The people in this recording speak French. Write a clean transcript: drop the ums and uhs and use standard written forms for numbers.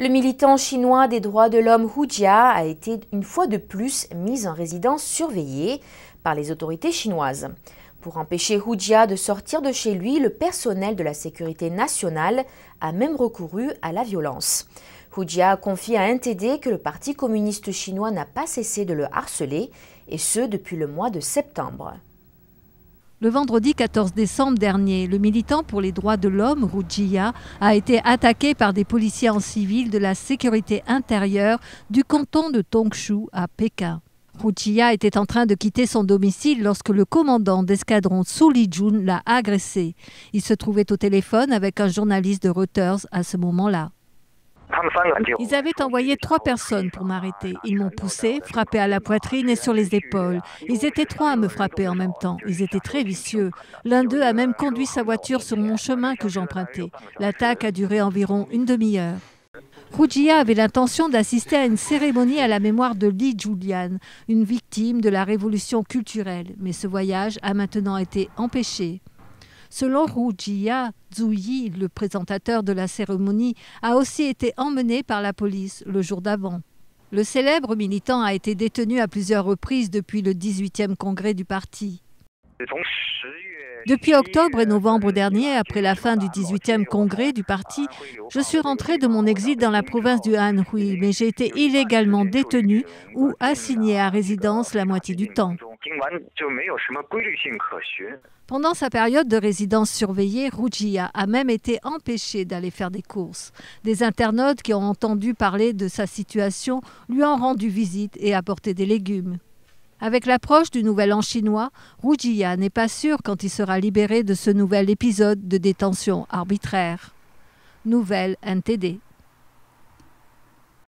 Le militant chinois des droits de l'homme Hu Jia a été une fois de plus mis en résidence surveillée par les autorités chinoises. Pour empêcher Hu Jia de sortir de chez lui, le personnel de la sécurité nationale a même recouru à la violence. Hu Jia a confié à NTD que le Parti communiste chinois n'a pas cessé de le harceler, et ce depuis le mois de septembre. Le vendredi 14 décembre dernier, le militant pour les droits de l'homme, Hu Jia, a été attaqué par des policiers en civil de la sécurité intérieure du canton de Tongshu à Pékin. Hu Jia était en train de quitter son domicile lorsque le commandant d'escadron Su Lijun l'a agressé. Il se trouvait au téléphone avec un journaliste de Reuters à ce moment-là. Ils avaient envoyé 3 personnes pour m'arrêter. Ils m'ont poussé, frappé à la poitrine et sur les épaules. Ils étaient 3 à me frapper en même temps. Ils étaient très vicieux. L'un d'eux a même conduit sa voiture sur mon chemin que j'empruntais. L'attaque a duré environ une demi-heure. Hu Jia avait l'intention d'assister à une cérémonie à la mémoire de Li Julian, une victime de la révolution culturelle. Mais ce voyage a maintenant été empêché. Selon Hu Jia, Zhu Yi, le présentateur de la cérémonie, a aussi été emmené par la police le jour d'avant. Le célèbre militant a été détenu à plusieurs reprises depuis le 18e congrès du parti. Depuis octobre et novembre dernier, après la fin du 18e congrès du parti, je suis rentré de mon exil dans la province du Anhui, mais j'ai été illégalement détenu ou assigné à résidence la moitié du temps. Pendant sa période de résidence surveillée, Hu Jia a même été empêché d'aller faire des courses. Des internautes qui ont entendu parler de sa situation lui ont rendu visite et apporté des légumes. Avec l'approche du Nouvel An chinois, Hu Jia n'est pas sûr quand il sera libéré de ce nouvel épisode de détention arbitraire. Nouvelle NTD.